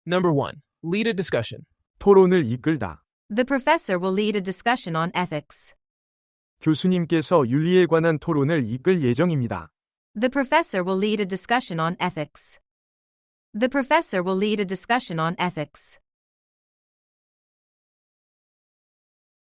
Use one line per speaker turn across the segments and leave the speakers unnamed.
Number 1. Lead a discussion.
토론을 이끌다.
The professor will lead a discussion on ethics.
교수님께서 윤리에 관한 토론을 이끌 예정입니다.
The professor will lead a discussion on ethics. The professor will lead a discussion on ethics.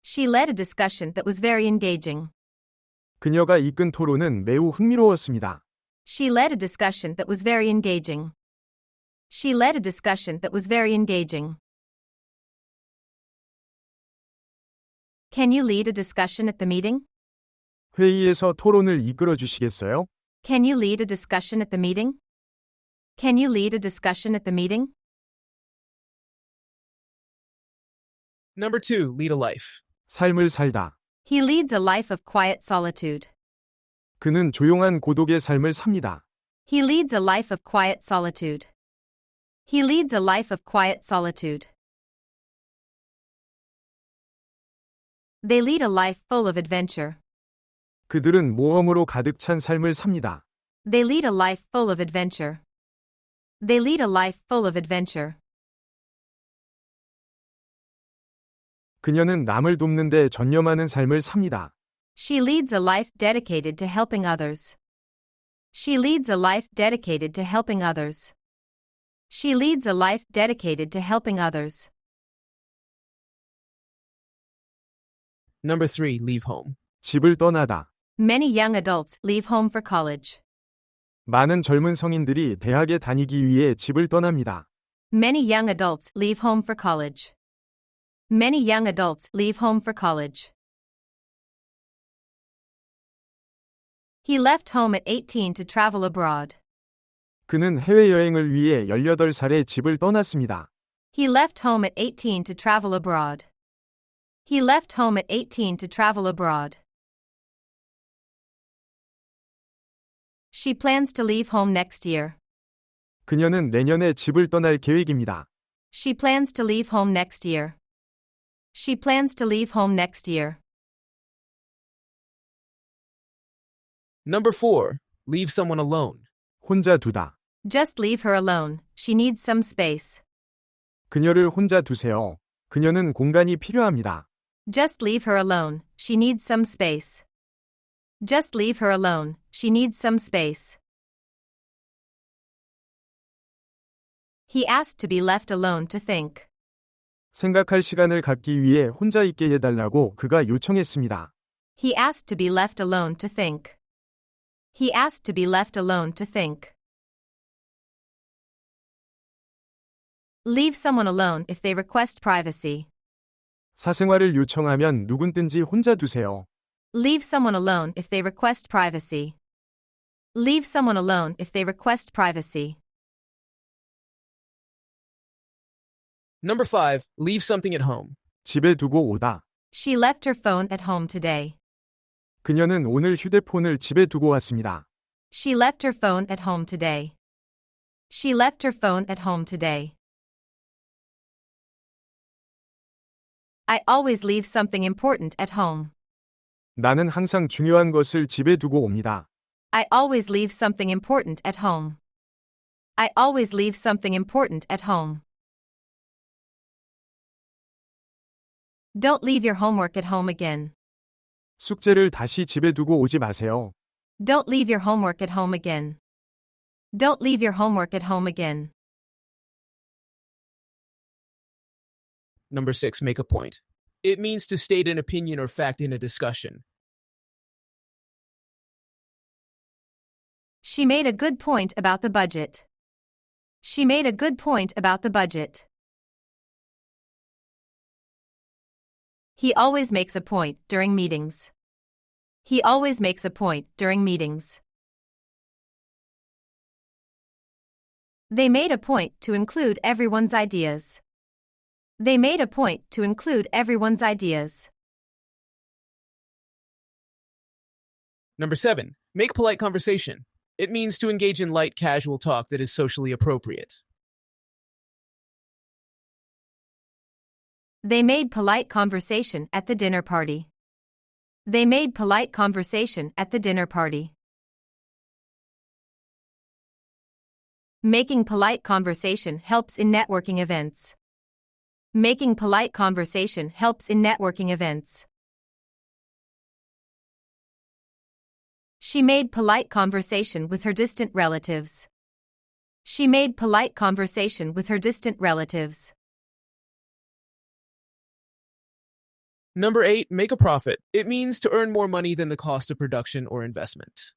She led a discussion that was very engaging.
그녀가 이끈 토론은 매우 흥미로웠습니다.
She led a discussion that was very engaging. She led a discussion that was very engaging. Can you lead a discussion at the meeting?
회의에서 토론을 이끌어 주시겠어요?
Can you lead a discussion at the meeting? Can you lead a discussion at the meeting?
Number 2. Lead a life.
삶을 살다.
He leads a life of quiet solitude.
그는 조용한 고독의 삶을 삽니다.
He leads a life of quiet solitude. He leads a life of quiet solitude. They lead a life full of adventure.
그들은 모험으로 가득 찬 삶을 삽니다.
They lead a life full of adventure. They lead a life full of adventure.
그녀는 남을 돕는 데 전념하는 삶을 삽니다.
She leads a life dedicated to helping others. She leads a life dedicated to helping others. She leads a life dedicated to helping others.
Number 3. Leave home.
집을 떠나다.
Many young adults leave home for college.
많은 젊은 성인들이 대학에 다니기 위해 집을 떠납니다.
Many young adults leave home for college. Many young adults leave home for college. He left home at 18 to travel abroad.
그는 해외여행을 위해 18살에 집을 떠났습니다.
He left home at 18 to travel abroad. He left home at 18 to travel abroad. She plans to leave home next year.
그녀는 내년에 집을 떠날 계획입니다.
She plans to leave home next year. She plans to leave home next year.
Number 4. Leave someone alone.
혼자 두다.
Just leave her alone. She needs some space.
그녀를 혼자 두세요. 그녀는 공간이 필요합니다.
Just leave her alone. She needs some space. Just leave her alone. She needs some space. He asked to be left alone to think.
생각할 시간을 갖기 위해 혼자 있게 해달라고 그가 요청했습니다.
He asked to be left alone to think. He asked to be left alone to think. Leave someone alone if they request privacy.
사생활을 요청하면 누구든지 혼자 두세요.
Leave someone alone if they request privacy. Leave someone alone if they request privacy.
Number 5. Leave something at home.
집에 두고 오다.
She left her phone at home today.
그녀는 오늘 휴대폰을 집에 두고 왔습니다.
She left her phone at home today. She left her phone at home today. I always leave something important at home.
나는 항상 중요한 것을 집에 두고 옵니다.
I always leave something important at home. I always leave something important at home. Don't leave your homework at home again.
숙제를 다시 집에 두고 오지 마세요.
Don't leave your homework at home again. Don't leave your homework at home again.
Number 6. Make a point. It means to state an opinion or fact in a discussion.
She made a good point about the budget. She made a good point about the budget. He always makes a point during meetings. He always makes a point during meetings. They made a point to include everyone's ideas. They made a point to include everyone's ideas.
Number 7. Make polite conversation. It means to engage in light, casual talk that is socially appropriate.
They made polite conversation at the dinner party. They made polite conversation at the dinner party. Making polite conversation helps in networking events. Making polite conversation helps in networking events. She made polite conversation with her distant relatives. She made polite conversation with her distant relatives.
Number 8, make a profit. It means to earn more money than the cost of production or investment.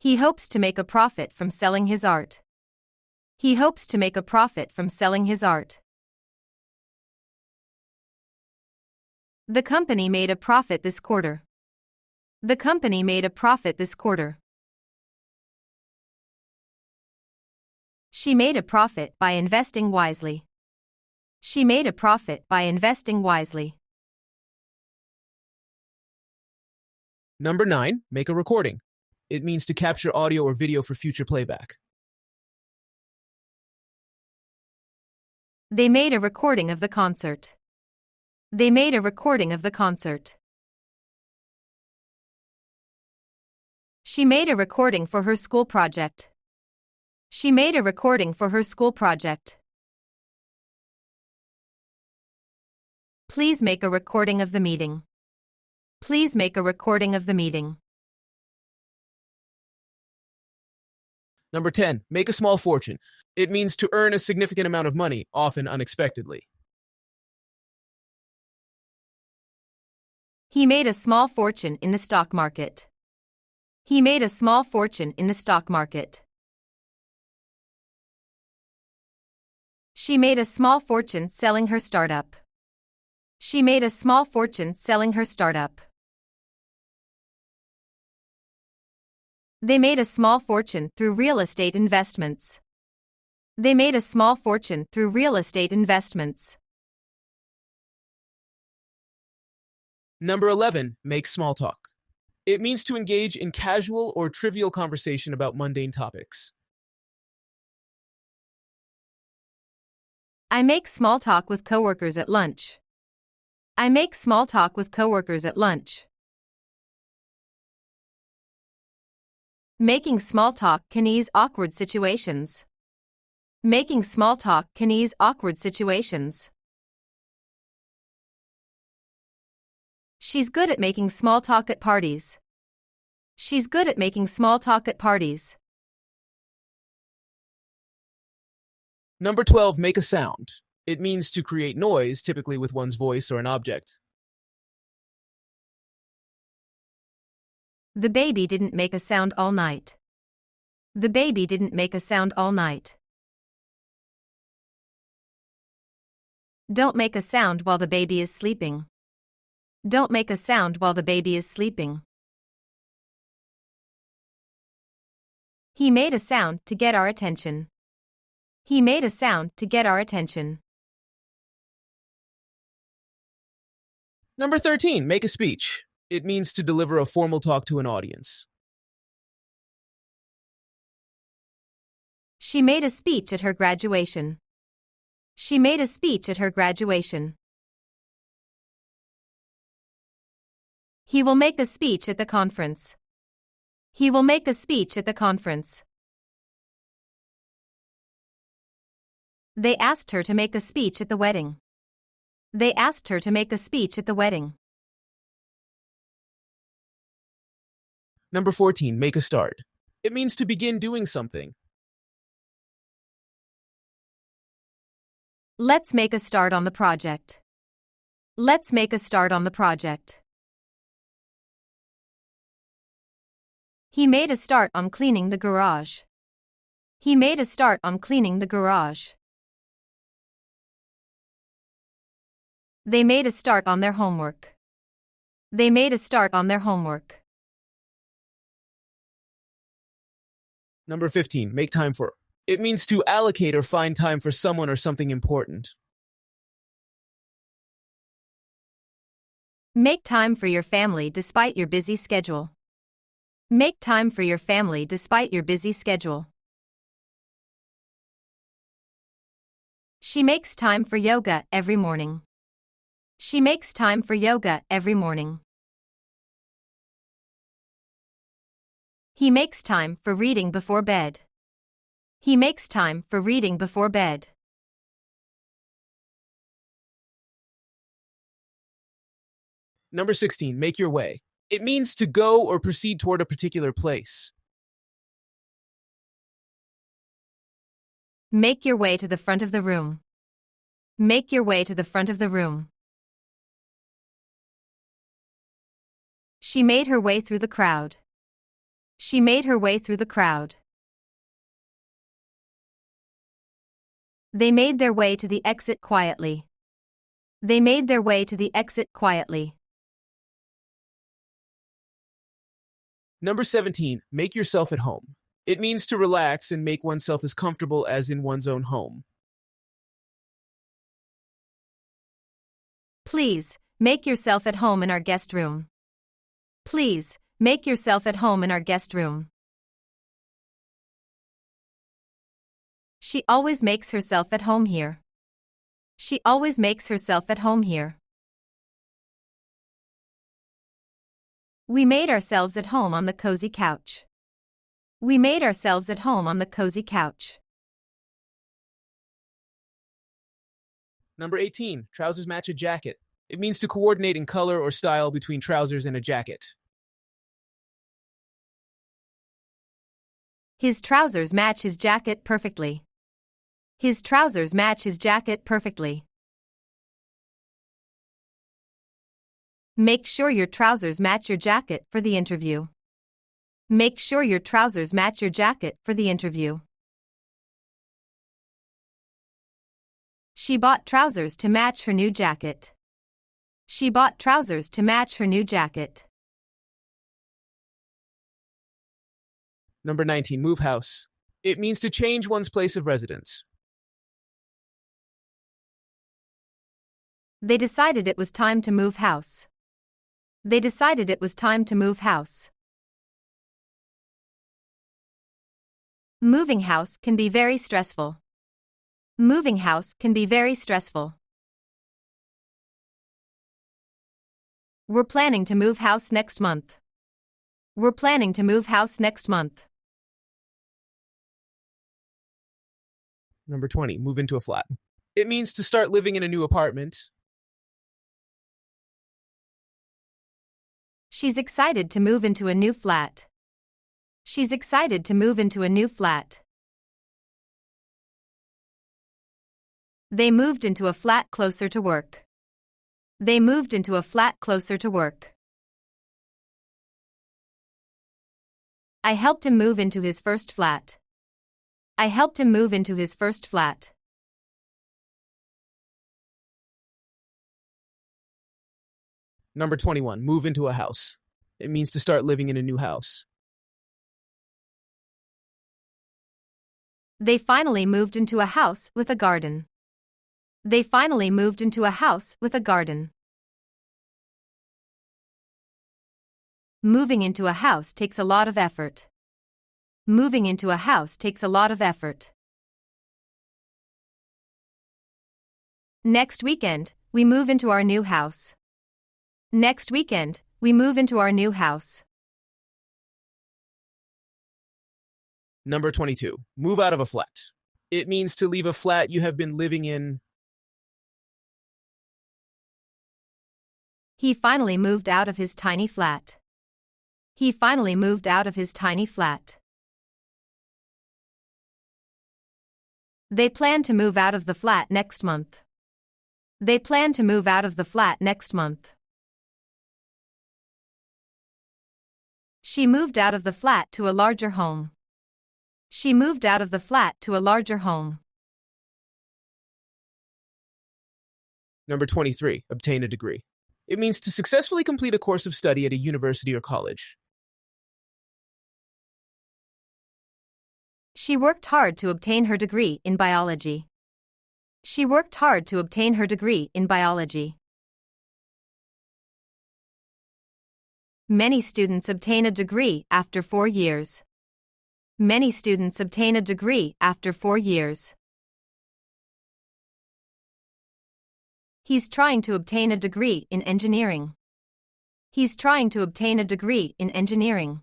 He hopes to make a profit from selling his art. He hopes to make a profit from selling his art. The company made a profit this quarter. The company made a profit this quarter. She made a profit by investing wisely. She made a profit by investing wisely.
Number 9, make a recording. It means to capture audio or video for future playback.
They made a recording of the concert. They made a recording of the concert. She made a recording for her school project. She made a recording for her school project. Please make a recording of the meeting. Please make a recording of the meeting.
Number 10, make a small fortune. It means to earn a significant amount of money, often unexpectedly.
He made a small fortune in the stock market. He made a small fortune in the stock market. She made a small fortune selling her startup. She made a small fortune selling her startup. They made a small fortune through real estate investments. They made a small fortune through real estate investments.
Number 11, make small talk. It means to engage in casual or trivial conversation about mundane topics.
I make small talk with coworkers at lunch. I make small talk with coworkers at lunch. Making small talk can ease awkward situations. Making small talk can ease awkward situations. She's good at making small talk at parties. She's good at making small talk at parties.
Number 12, make a sound. It means to create noise, typically with one's voice or an object.
The baby didn't make a sound all night. The baby didn't make a sound all night. Don't make a sound while the baby is sleeping. Don't make a sound while the baby is sleeping. He made a sound to get our attention. He made a sound to get our attention.
Number 13, make a speech. It means to deliver a formal talk to an audience.
She made a speech at her graduation. She made a speech at her graduation. He will make a speech at the conference. He will make a speech at the conference. They asked her to make a speech at the wedding. They asked her to make a speech at the wedding.
Number 14, make a start. It means to begin doing something.
Let's make a start on the project. Let's make a start on the project. He made a start on cleaning the garage. He made a start on cleaning the garage. They made a start on their homework. They made a start on their homework.
Number 15, make time for. It means to allocate or find time for someone or something important.
Make time for your family despite your busy schedule. Make time for your family despite your busy schedule. She makes time for yoga every morning. She makes time for yoga every morning. He makes time for reading before bed. He makes time for reading before bed.
Number 16, make your way. It means to go or proceed toward a particular place.
Make your way to the front of the room. Make your way to the front of the room. She made her way through the crowd. She made her way through the crowd. They made their way to the exit quietly. They made their way to the exit quietly.
Number 17, make yourself at home. It means to relax and make oneself as comfortable as in one's own home.
Please, make yourself at home in our guest room. Please, make yourself at home in our guest room. She always makes herself at home here. She always makes herself at home here. We made ourselves at home on the cozy couch. We made ourselves at home on the cozy couch.
Number 18, trousers match a jacket. It means to coordinate in color or style between trousers and a jacket.
His trousers match his jacket perfectly. His trousers match his jacket perfectly. Make sure your trousers match your jacket for the interview. Make sure your trousers match your jacket for the interview. She bought trousers to match her new jacket. She bought trousers to match her new jacket.
Number 19, move house. It means to change one's place of residence.
They decided it was time to move house. They decided it was time to move house. Moving house can be very stressful. Moving house can be very stressful. We're planning to move house next month. We're planning to move house next month.
Number 20, move into a flat. It means to start living in a new apartment.
She's excited to move into a new flat. She's excited to move into a new flat. They moved into a flat closer to work. They moved into a flat closer to work. I helped him move into his first flat. I helped him move into his first flat.
Number 21, move into a house. It means to start living in a new house.
They finally moved into a house with a garden. They finally moved into a house with a garden. Moving into a house takes a lot of effort. Moving into a house takes a lot of effort. Next weekend, we move into our new house. Next weekend, we move into our new house.
Number 22, move out of a flat. It means to leave a flat you have been living in.
He finally moved out of his tiny flat. He finally moved out of his tiny flat. They plan to move out of the flat next month. They plan to move out of the flat next month. She moved out of the flat to a larger home. She moved out of the flat to a larger home.
Number 23, obtain a degree. It means to successfully complete a course of study at a university or college.
She worked hard to obtain her degree in biology. She worked hard to obtain her degree in biology. Many students obtain a degree after 4 years. Many students obtain a degree after 4 years. He's trying to obtain a degree in engineering. He's trying to obtain a degree in engineering.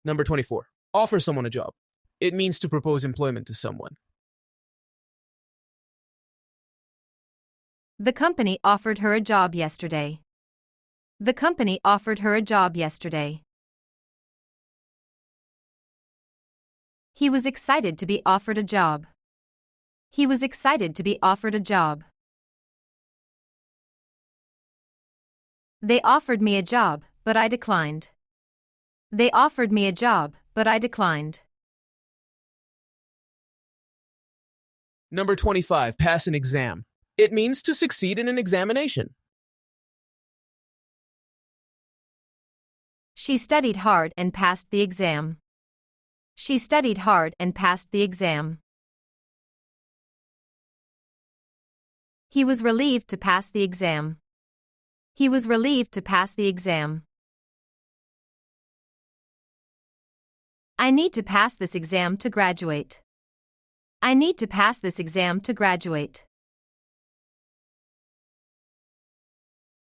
Number 24. Offer someone a job. It means to propose employment to someone.
The company offered her a job yesterday. The company offered her a job yesterday. He was excited to be offered a job. He was excited to be offered a job. They offered me a job, but I declined. They offered me a job, but I declined.
Number 25. Pass an exam. It means to succeed in an examination.
She studied hard and passed the exam. She studied hard and passed the exam. He was relieved to pass the exam. He was relieved to pass the exam. I need to pass this exam to graduate. I need to pass this exam to graduate.